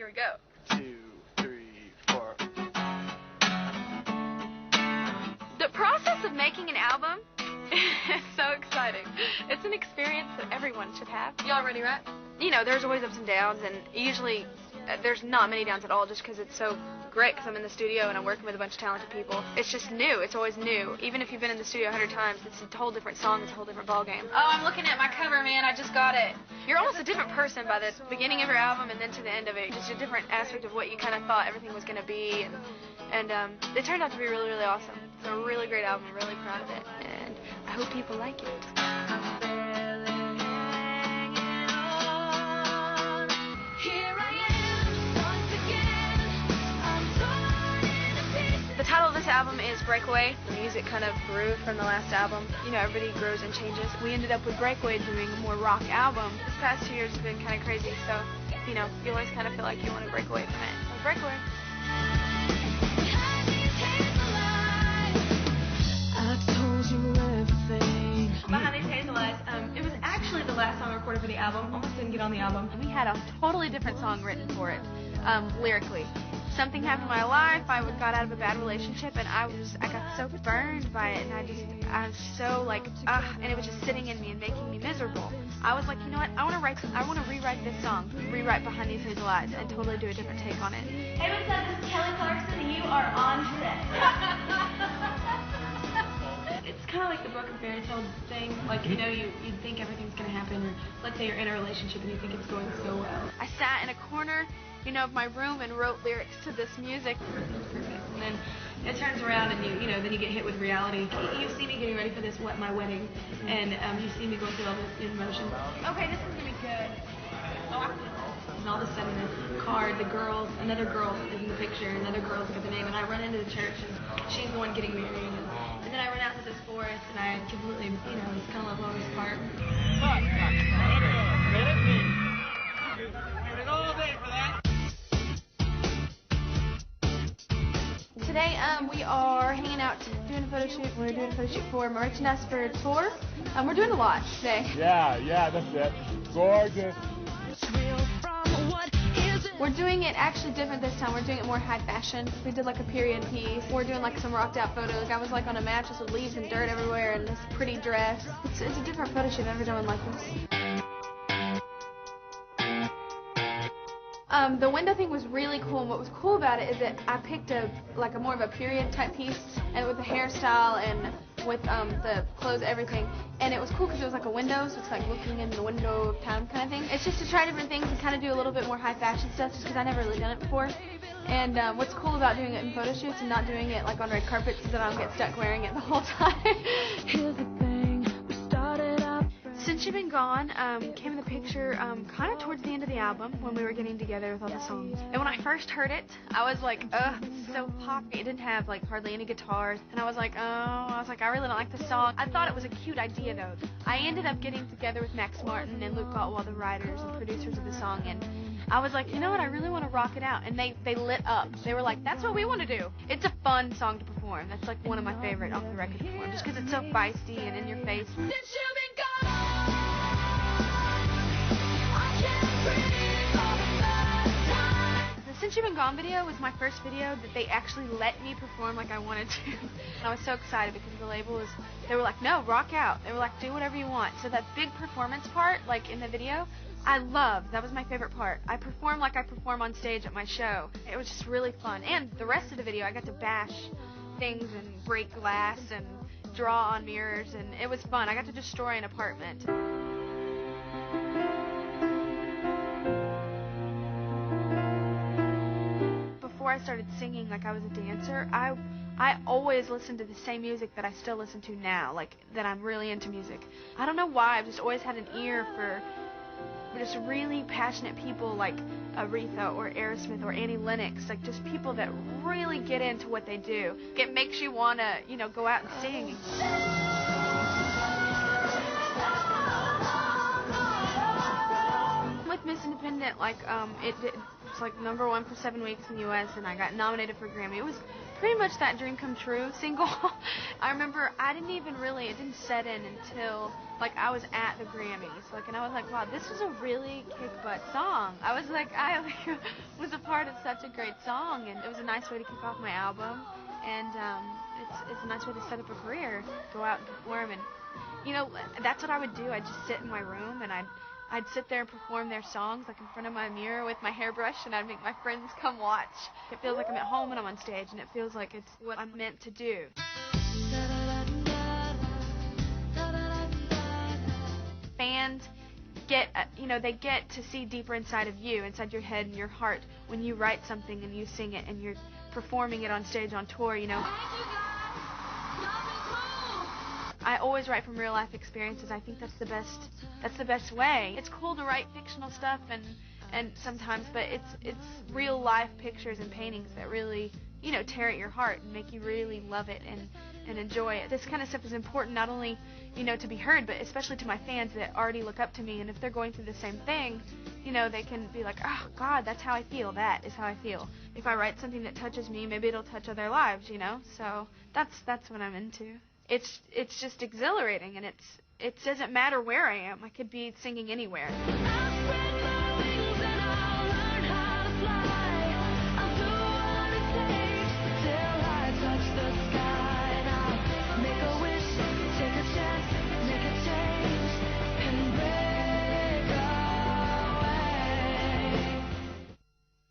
Here we go. 2, 3, 4. The process of making an album is so exciting. It's an experience that everyone should have. Y'all ready, right? You know, there's always ups and downs, and usually there's not many downs at all just because it's so great because I'm in the studio and I'm working with a bunch of talented people. It's just new. It's always new. Even if you've been in the studio 100 times, it's a whole different song. It's a whole different ballgame. Oh, I'm looking at my cover, man. I just got it. You're almost a different person by the beginning of your album and then to the end of it. Just a different aspect of what you kind of thought everything was going to be. And it turned out to be really, really awesome. It's a really great album. I'm really proud of it. And I hope people like it. The title of this album is Breakaway. The music kind of grew from the last album. You know, everybody grows and changes. We ended up with Breakaway doing a more rock album. This past 2 years has been kind of crazy, so, you know, you always kind of feel like you want to break away from it. So, Breakaway. Behind These Hazel Eyes, it was actually the last song recorded for the album. Almost didn't get on the album. We had a totally different song written for it, lyrically. Something happened in my life. I got out of a bad relationship, and I got so burned by it, and I was so like, and it was just sitting in me and making me miserable. I was like, you know what? I want to rewrite this song, rewrite Behind These Hazel Eyes, and totally do a different take on it. Hey, what's up? This is Clarkson, and you are on set. It's kind of like the broken fairy tale thing. Like, you know, you think everything's going to happen. Let's say you're in a relationship and you think it's going so well. I sat in a corner, you know, of my room and wrote lyrics to this music. And then it turns around and then you get hit with reality. You see me getting ready for this, my wedding, and you see me going through all this emotion. Okay, this is going to be good. And all of a sudden, the card, another girl is in the picture, another girl's got the name, and I run into the church, and she's the one getting married. And then I run out to this forest, and I completely, it's kind of love always part. Today, we are hanging out, doing a photo shoot. We're doing a photo shoot for merchandise for a tour. We're doing a lot today. Yeah, that's it. Gorgeous. We're doing it actually different this time. We're doing it more high fashion. We did like a period piece. We're doing like some rocked out photos. I was like on a mattress with leaves and dirt everywhere and this pretty dress. It's a different photo shoot. I've never done one like this. The window thing was really cool, and what was cool about it is that I picked a more of a period type piece, and with the hairstyle and with the clothes, everything, and it was cool because it was like a window, so it's like looking in the window of town kind of thing. It's just to try different things and kind of do a little bit more high fashion stuff, just because I never really done it before. And what's cool about doing it in photo shoots and not doing it like on red carpets is that I don't get stuck wearing it the whole time. Here's the thing, we started up. Since You've Been Gone came in the picture kind of towards the end of the album when we were getting together with all the songs. And when I first heard it, I was like, ugh, it's so poppy. It didn't have like hardly any guitars. And I was like, I really don't like the song. I thought it was a cute idea though. I ended up getting together with Max Martin and Luke Gottwald, the writers and producers of the song, and I was like, you know what, I really want to rock it out. And they lit up. They were like, that's what we want to do. It's a fun song to perform. That's like one of my favorite off the record to perform, just because it's so feisty and in your face. Since you've been gone. The Since You've Been Gone video was my first video that they actually let me perform like I wanted to. And I was so excited because the label they were like, no, rock out. They were like, do whatever you want. So that big performance part, like in the video, I loved. That was my favorite part. I performed like I perform on stage at my show. It was just really fun. And the rest of the video, I got to bash things and break glass and draw on mirrors, and it was fun. I got to destroy an apartment. Before I started singing like I was a dancer, I always listened to the same music that I still listen to now, like that I'm really into music. I don't know why, I've just always had an ear for just really passionate people like Aretha or Aerosmith or Annie Lennox, like just people that really get into what they do. It makes you want to, go out and sing. With Miss Independent, like, it's like #1 for 7 weeks in the U.S., and I got nominated for a Grammy. It was pretty much that dream come true single. I remember it didn't set in until, like, I was at the Grammys, like, and I was like, wow, this is a really kick-butt song. I was like, was a part of such a great song, and it was a nice way to kick off my album, and it's a nice way to set up a career, go out and perform, and, you know, that's what I would do. I'd just sit in my room, and I'd sit there and perform their songs, like, in front of my mirror with my hairbrush, and I'd make my friends come watch. It feels like I'm at home when I'm on stage, and it feels like it's what I'm meant to do. Fans get, they get to see deeper inside of you, inside your head and your heart, when you write something and you sing it and you're performing it on stage on tour, you know. I always write from real life experiences. I think that's the best way. It's cool to write fictional stuff and sometimes, but it's real life pictures and paintings that really, tear at your heart and make you really love it and enjoy it. This kind of stuff is important not only, to be heard, but especially to my fans that already look up to me, and if they're going through the same thing, they can be like, oh God, that's how I feel. That is how I feel. If I write something that touches me, maybe it'll touch other lives, So that's what I'm into. It's just exhilarating, and it doesn't matter where I am. I could be singing anywhere.